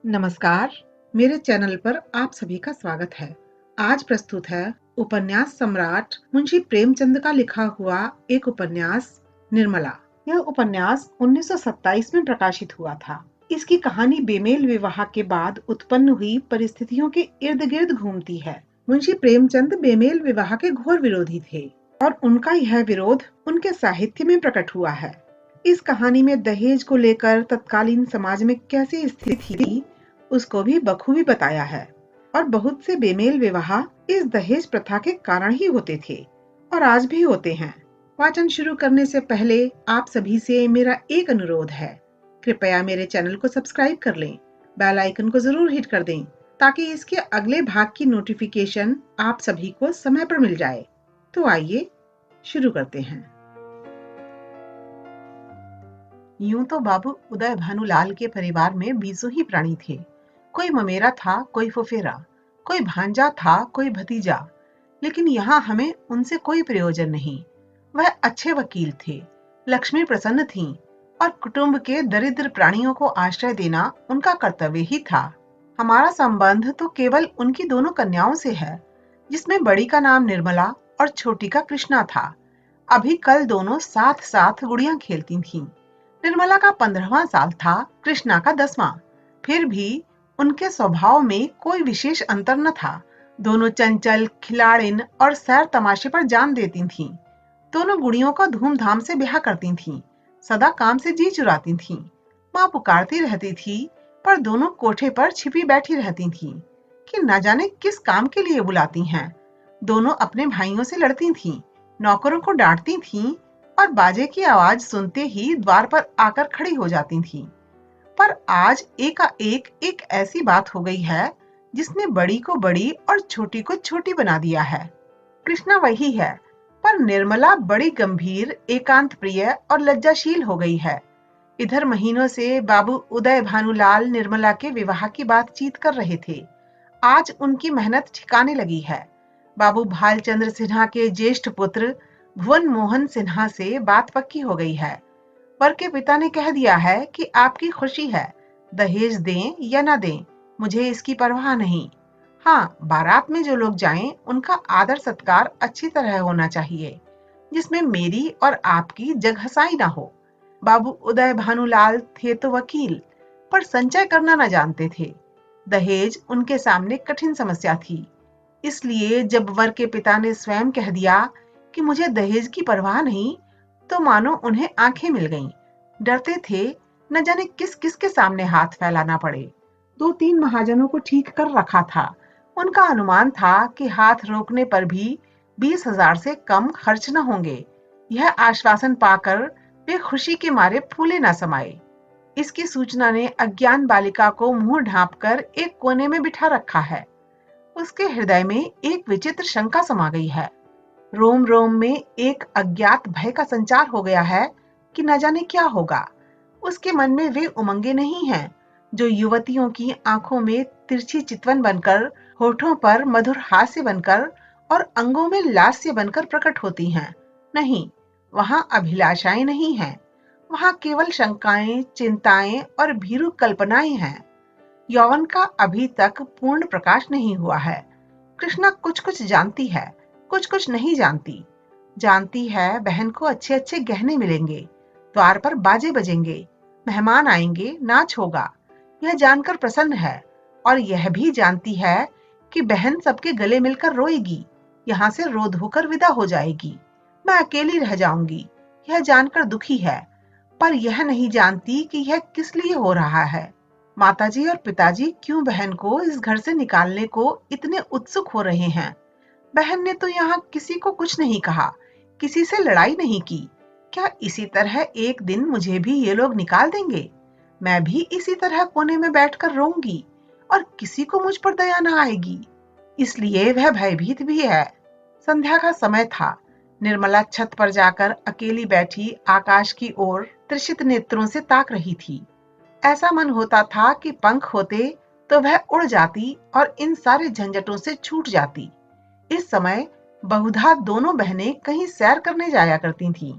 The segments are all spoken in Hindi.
नमस्कार, मेरे चैनल पर आप सभी का स्वागत है। आज प्रस्तुत है उपन्यास सम्राट मुंशी प्रेमचंद का लिखा हुआ एक उपन्यास निर्मला। यह उपन्यास 1927 में प्रकाशित हुआ था। इसकी कहानी बेमेल विवाह के बाद उत्पन्न हुई परिस्थितियों के इर्द गिर्द घूमती है। मुंशी प्रेमचंद बेमेल विवाह के घोर विरोधी थे और उनका यह विरोध उनके साहित्य में प्रकट हुआ है। इस कहानी में दहेज को लेकर तत्कालीन समाज में कैसी स्थिति थी उसको भी बखूबी बताया है और बहुत से बेमेल विवाह इस दहेज प्रथा के कारण ही होते थे और आज भी होते हैं। वाचन शुरू करने से पहले आप सभी से मेरा एक अनुरोध है, कृपया मेरे चैनल को सब्सक्राइब कर लें, बेल आइकन को जरूर हिट कर दें ताकि इसके अगले भाग की नोटिफिकेशन आप सभी को समय पर मिल जाए। तो आइए शुरू करते हैं। यूं तो बाबू उदय भानुलाल के परिवार में बीसों ही प्राणी थे। कोई ममेरा था, कोई फुफेरा, कोई भांजा था, कोई भतीजा, लेकिन यहाँ हमें उनसे कोई प्रयोजन नहीं। वह अच्छे वकील थे, लक्ष्मी प्रसन्न थीं और कुटुंब के दरिद्र प्राणियों को आश्रय देना उनका कर्तव्य ही था। हमारा संबंध तो केवल उनकी दोनों कन्याओं से है, जिसमें बड़ी का नाम निर्मला और छोटी का कृष्णा था। अभी कल दोनों साथ साथ गुड़ियां खेलती थीं। निर्मला का 15वां साल था, कृष्णा का 10वां। फिर भी उनके स्वभाव में कोई विशेष अंतर न था। दोनों चंचल, खिलाड़िन और सैर तमाशे पर जान देती थीं। दोनों गुड़ियों का धूमधाम से ब्याह करती थीं, सदा काम से जी चुराती थीं। माँ पुकारती रहती थी, पर दोनों कोठे पर छिपी बैठी रहती थीं कि न जाने किस काम के लिए बुलाती हैं। दोनों अपने भाइयों से लड़ती थीं, नौकरों को डांटती थीं और बाजे की आवाज सुनते ही द्वार पर आकर खड़ी हो जाती थीं। पर आज एकाएक एक ऐसी बात हो गई है जिसने बड़ी को बड़ी और छोटी को छोटी बना दिया है। कृष्णा वही है, पर निर्मला बड़ी गंभीर, एकांत प्रिय और लज्जाशील हो गई है। इधर महीनों से बाबू उदय भानुलाल निर्मला के विवाह की बातचीत कर रहे थे। आज उनकी मेहनत ठिकाने लगी है। बाबू भालचंद्र सिन्हा के ज्येष्ठ पुत्र भुवन मोहन सिन्हा से बात पक्की हो गई है। वर के पिता ने कह दिया है कि आपकी खुशी है, दहेज दें या न दें, मुझे इसकी परवाह नहीं। हाँ, बारात में जो लोग जाएं, उनका आदर सत्कार अच्छी तरह होना चाहिए, जिसमें मेरी और आपकी जगहसाई ना हो। बाबू उदय भानुलाल थे तो वकील, पर संचय करना न जानते थे। दहेज उनके सामने कठिन समस्या थी। इसलिए जब वर के पिता ने स्वयं कह दिया कि मुझे दहेज की परवाह नहीं, तो मानो उन्हें आंखें मिल गईं। डरते थे न जाने किस किस के सामने हाथ फैलाना पड़े। 2-3 महाजनों को ठीक कर रखा था। उनका अनुमान था कि हाथ रोकने पर भी 20,000 से कम खर्च न होंगे। यह आश्वासन पाकर वे खुशी के मारे फूले न समाये। इसकी सूचना ने अज्ञान बालिका को मुंह ढांपकर एक कोने में बिठा रखा है। उसके हृदय में एक विचित्र शंका समा गई है। रोम रोम में एक अज्ञात भय का संचार हो गया है कि न जाने क्या होगा। उसके मन में वे उमंगे नहीं हैं जो युवतियों की आंखों में तिरछी चितवन बनकर, होठों पर मधुर हास्य बनकर और अंगों में लास्य बनकर प्रकट होती हैं। नहीं, वहां अभिलाषाएं नहीं हैं। वहां केवल शंकाएं, चिंताएं और भीरू कल्पनाएं हैं। यौवन का अभी तक पूर्ण प्रकाश नहीं हुआ है। कृष्णा कुछ कुछ जानती है, कुछ कुछ नहीं जानती। जानती है बहन को अच्छे अच्छे गहने मिलेंगे, द्वार पर बाजे बजेंगे, मेहमान आएंगे, नाच होगा। यह जानकर प्रसन्न है और यह भी जानती है कि बहन सबके गले मिलकर रोएगी, यहाँ से रो धोकर विदा हो जाएगी। मैं अकेली रह जाऊंगी, यह जानकर दुखी है, पर यह नहीं जानती कि यह किस लिए हो रहा है। माताजी और पिताजी क्यों बहन को इस घर से निकालने को इतने उत्सुक हो रहे हैं। बहन ने तो यहाँ किसी को कुछ नहीं कहा, किसी से लड़ाई नहीं की। क्या इसी तरह एक दिन मुझे भी ये लोग निकाल देंगे? मैं भी इसी तरह कोने में बैठकर रोऊंगी और किसी को मुझ पर दया न आएगी। इसलिए वह भयभीत भी है। संध्या का समय था। निर्मला छत पर जाकर अकेली बैठी आकाश की ओर त्रिषित नेत्रों से ताक रही थी। ऐसा मन होता था कि पंख होते तो वह उड़ जाती और इन सारे झंझटों से छूट जाती। इस समय बहुधा दोनों बहनें कहीं सैर करने जाया करती थीं।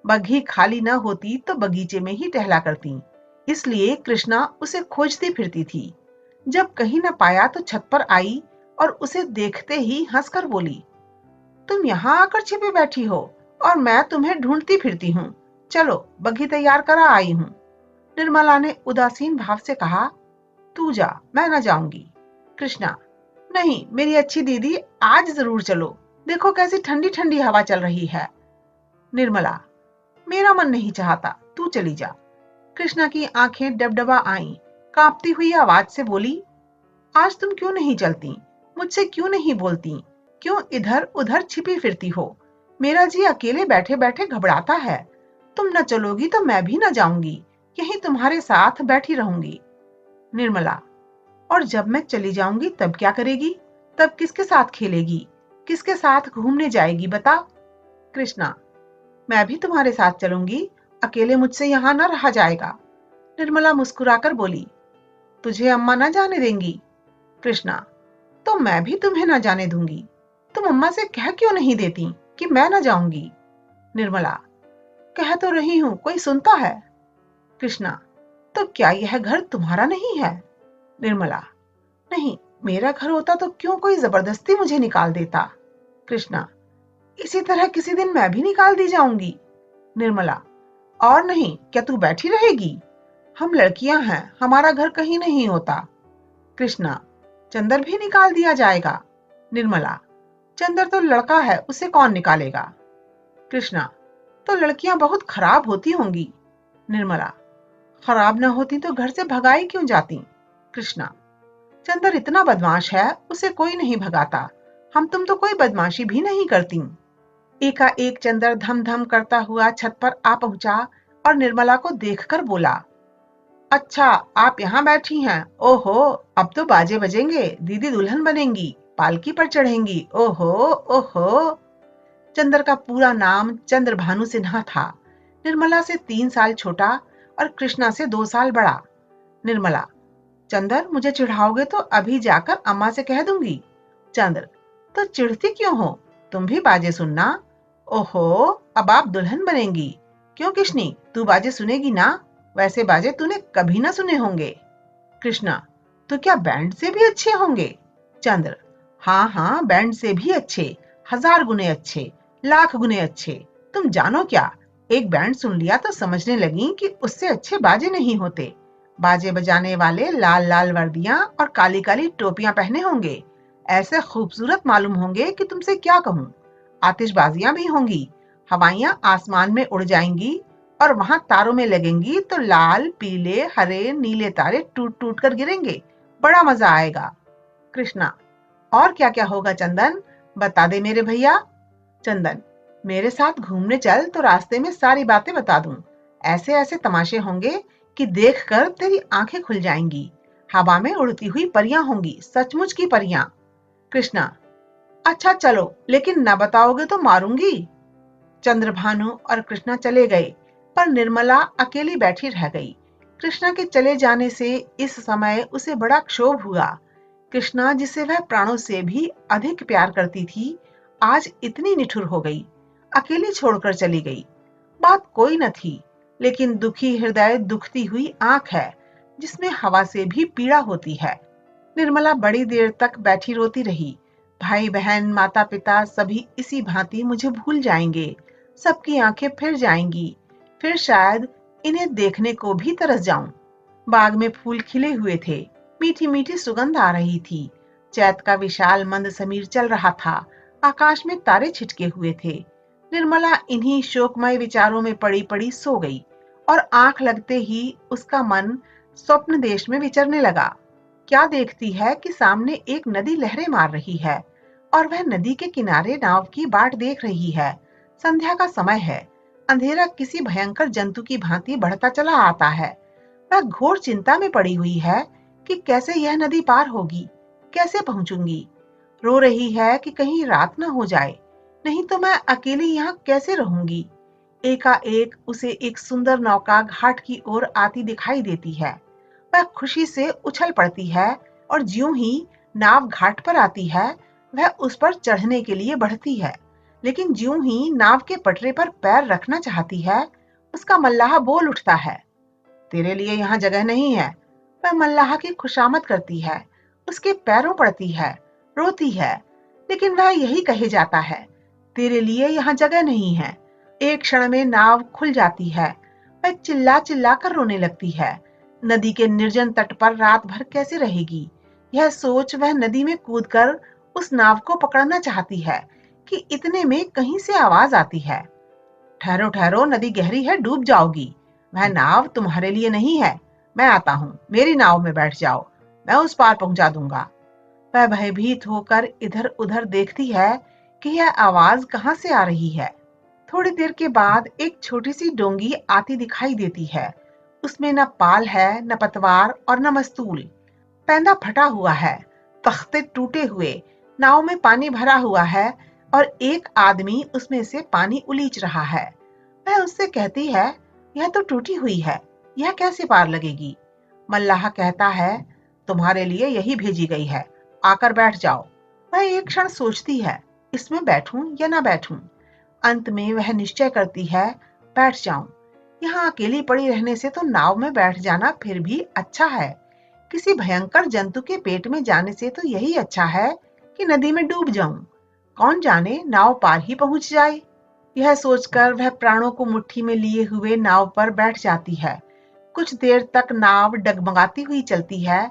बग्घी खाली न होती तो बगीचे में ही टहला करती, इसलिए कृष्णा उसे खोजती फिरती थी। जब कहीं न पाया तो छत पर आई और उसे देखते ही हंसकर बोली, तुम यहाँ आकर छिपी बैठी हो और मैं तुम्हें ढूंढती फिरती हूँ। चलो बग्घी तैयार करा आई हूँ। निर्मला ने उदासीन भाव से कहा, तू जा, मैं न जाऊंगी। कृष्णा, नहीं मेरी अच्छी दीदी, आज जरूर चलो, देखो कैसी ठंडी ठंडी हवा चल रही है। निर्मला, मेरा मन नहीं चाहता, तू चली जा। कृष्णा की आंखें डबडबा आईं, कांपती हुई आवाज से बोली, आज तुम क्यों नहीं चलती, मुझसे क्यों नहीं बोलती, क्यों इधर उधर छिपी फिरती हो। मेरा जी अकेले बैठे बैठे घबराता है। तुम न चलोगी तो मैं भी न जाऊंगी, यहीं तुम्हारे साथ बैठी रहूंगी। निर्मला, और जब मैं चली जाऊंगी तब क्या करेगी, तब किसके साथ खेलेगी, किसके साथ घूमने जाएगी बता। कृष्णा, मैं भी तुम्हारे साथ चलूंगी, अकेले मुझसे यहाँ न रहा जाएगा। निर्मला मुस्कुराकर बोली, तुझे अम्मा न जाने देंगी। कृष्णा, तो मैं भी तुम्हें न जाने दूंगी। तुम अम्मा से कह क्यों नहीं देती कि मैं न जाऊंगी। निर्मला, कह तो रही हूं, कोई सुनता है। कृष्णा, तो क्या यह घर तुम्हारा नहीं है। निर्मला, नहीं, मेरा घर होता तो क्यों कोई जबरदस्ती मुझे निकाल देता। कृष्णा, इसी तरह किसी दिन मैं भी निकाल दी जाऊंगी। निर्मला, और नहीं, क्या तू बैठी रहेगी। हम लड़कियां हैं, हमारा घर कहीं नहीं होता। कृष्णा, चंदर भी निकाल दिया जाएगा। निर्मला, चंदर तो लड़का है, उसे कौन निकालेगा। कृष्णा, तो लड़कियां बहुत खराब होती होंगी। निर्मला, खराब न होती तो घर से भगाई क्यों जाती। कृष्णा, चंदर इतना बदमाश है, उसे कोई नहीं भगाता। हम तुम तो कोई बदमाशी भी नहीं करती। एकाएक चंदर धम धम करता हुआ छत पर आ पहुंचा और निर्मला को देखकर बोला, अच्छा आप यहाँ बैठी हैं, ओहो, अब तो बाजे बजेंगे, दीदी दुल्हन बनेंगी, पालकी पर चढ़ेंगी, ओहो ओहो। चंदर का पूरा नाम चंद्रभानु सिन्हा था। निर्मला से 3 साल छोटा और कृष्णा से 2 साल बड़ा। निर्मला, चंदर मुझे चिढ़ाओगे तो अभी जाकर अम्मा से कह दूंगी। चंद्र, तो चिढ़ती क्यों हो, तुम भी बाजे सुनना। ओहो, अब आप दुल्हन बनेंगी। क्यों किशनी, तू बाजे सुनेगी ना, वैसे बाजे तूने कभी ना सुने होंगे। कृष्णा, तो क्या बैंड से भी अच्छे होंगे। चंद्र, हाँ हाँ, बैंड से भी अच्छे, 1000 गुने अच्छे, लाख गुने अच्छे। तुम जानो क्या, एक बैंड सुन लिया तो समझने लगी कि उससे अच्छे बाजे नहीं होते। बाजे बजाने वाले लाल लाल वर्दियां और काली काली टोपियां पहने होंगे, ऐसे खूबसूरत मालूम होंगे कि तुमसे क्या कहूं। आतिशबाजियां भी होंगी, हवाइयां आसमान में उड़ जाएंगी और वहां तारों में लगेंगी तो लाल पीले हरे नीले तारे टूट टूट कर गिरेंगे, बड़ा मजा आएगा। कृष्णा, और क्या क्या होगा चंदन, बता दे मेरे भैया। चंदन, मेरे साथ घूमने चल तो रास्ते में सारी बातें बता दूं। ऐसे ऐसे तमाशे होंगे कि देखकर तेरी आंखें खुल जाएंगी। हवा में उड़ती हुई परियां होंगी, सचमुच की परियां। कृष्णा, अच्छा चलो, लेकिन न बताओगे तो मारूंगी। चंद्रभानु और कृष्णा चले गए, पर निर्मला अकेली बैठी रह गई। कृष्णा के चले जाने से इस समय उसे बड़ा क्षोभ हुआ। कृष्णा, जिसे वह प्राणों से भी अधिक प्यार करती थी, आज इतनी निठुर हो गई, अकेली छोड़कर चली गई। बात कोई न थी, लेकिन दुखी हृदय दुखती हुई आंख है, जिसमें हवा से भी पीड़ा होती है। निर्मला बड़ी देर तक बैठी रोती रही। भाई बहन माता पिता सभी इसी भांति मुझे भूल जाएंगे, सबकी आंखें फिर जाएंगी, फिर शायद इन्हें देखने को भी तरस जाऊं। बाग में फूल खिले हुए थे, मीठी मीठी सुगंध आ रही थी। चैत का विशाल मंद समीर चल रहा था, आकाश में तारे छिटके हुए थे। निर्मला इन्हीं शोकमय विचारों में पड़ी पड़ी सो गई और आंख लगते ही उसका मन स्वप्न देश में विचरने लगा। क्या देखती है कि सामने एक नदी लहरें मार रही है और वह नदी के किनारे नाव की बाट देख रही है। संध्या का समय है, अंधेरा किसी भयंकर जंतु की भांति बढ़ता चला आता है। वह घोर चिंता में पड़ी हुई है कि कैसे यह नदी पार होगी, कैसे पहुंचूंगी। रो रही है कि कहीं रात न हो जाए, नहीं तो मैं अकेली यहाँ कैसे रहूंगी। एकाएक उसे एक सुंदर नौका घाट की ओर आती दिखाई देती है। वह खुशी से उछल पड़ती है और ज्यों ही नाव घाट पर आती है, वह उस पर चढ़ने के लिए बढ़ती है। लेकिन ज्यों ही नाव के पटरे पर पैर रखना चाहती है, उसका मल्लाह बोल उठता है, तेरे लिए यहाँ जगह नहीं है, वह मल्लाह की खुशामद करती है, उसके पैरों पड़ती है, रोती है, लेकिन वह यही कहे जाता है, तेरे लिए यहाँ जगह नहीं है। एक क्षण में नाव खुल जाती है। वह चिल्ला चिल्ला कर रोने लगती है। नदी के निर्जन तट पर रात भर कैसे रहेगी, यह सोच वह नदी में कूदकर उस नाव को पकड़ना चाहती है कि इतने में कहीं से आवाज आती है, ठहरो ठहरो, नदी गहरी है, डूब जाओगी। वह नाव तुम्हारे लिए नहीं है, मैं आता हूँ, मेरी नाव में बैठ जाओ, मैं उस पार पहुंचा दूंगा। वह भयभीत होकर इधर उधर देखती है कि यह आवाज कहां से आ रही है। थोड़ी देर के बाद एक छोटी सी डोंगी आती दिखाई देती है। उसमें न पाल है, न पतवार और न मस्तूल। पैंदा फटा हुआ है, तख्ते टूटे हुए, नाव में पानी भरा हुआ है और एक आदमी उसमें से पानी उलीच रहा है। वह उससे कहती है, यह तो टूटी हुई है, यह कैसे पार लगेगी। मल्लाह कहता है, तुम्हारे लिए यही भेजी गई है, आकर बैठ जाओ। वह एक क्षण सोचती है, इसमें बैठूं या ना बैठूं। अंत में वह निश्चय करती है, बैठ जाऊं। यहाँ अकेली पड़ी रहने से तो नाव में बैठ जाना फिर भी अच्छा है। किसी भयंकर जंतु के पेट में जाने से तो यही अच्छा है कि नदी में डूब जाऊं। कौन जाने नाव पार ही पहुंच जाए। यह सोचकर वह प्राणों को मुट्ठी में लिए हुए नाव पर बैठ जाती है। कुछ देर तक नाव डगमगाती हुई चलती है,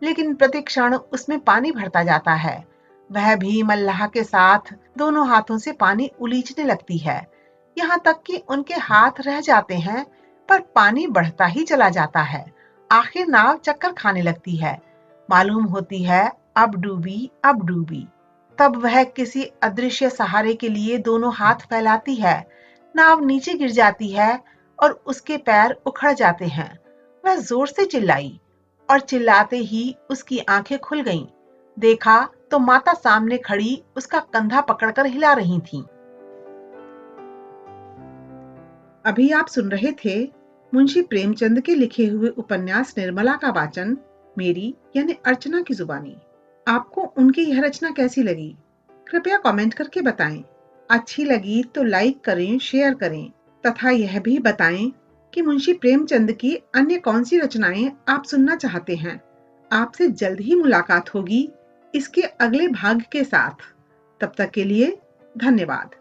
लेकिन प्रतिक्षण उसमें पानी भरता जाता है। वह भी मल्लाह के साथ दोनों हाथों से पानी उलीचने लगती है, यहाँ तक कि उनके हाथ रह जाते हैं, पर पानी बढ़ता ही चला जाता है। आखिर नाव चक्कर खाने लगती है। मालूम होती है अब डूबी, अब डूबी। तब वह किसी अदृश्य सहारे के लिए दोनों हाथ फैलाती है। नाव नीचे गिर जाती है और उसके पैर उखड़ जाते हैं। वह जोर से चिल्लाई और चिल्लाते ही उसकी आंखें खुल गईं। देखा तो माता सामने खड़ी उसका कंधा पकड़कर हिला रही थीं। अभी आप सुन रहे थे मुंशी प्रेमचंद के लिखे हुए उपन्यास निर्मला का वाचन मेरी यानी अर्चना की जुबानी। आपको उनकी यह रचना कैसी लगी, कृपया कमेंट करके बताएं। अच्छी लगी तो लाइक करें, शेयर करें तथा यह भी बताएं कि मुंशी प्रेमचंद की अन्य कौन सी रचनाएं आप सुनना चाहते हैं। आपसे जल्द ही मुलाकात होगी इसके अगले भाग के साथ। तब तक के लिए धन्यवाद।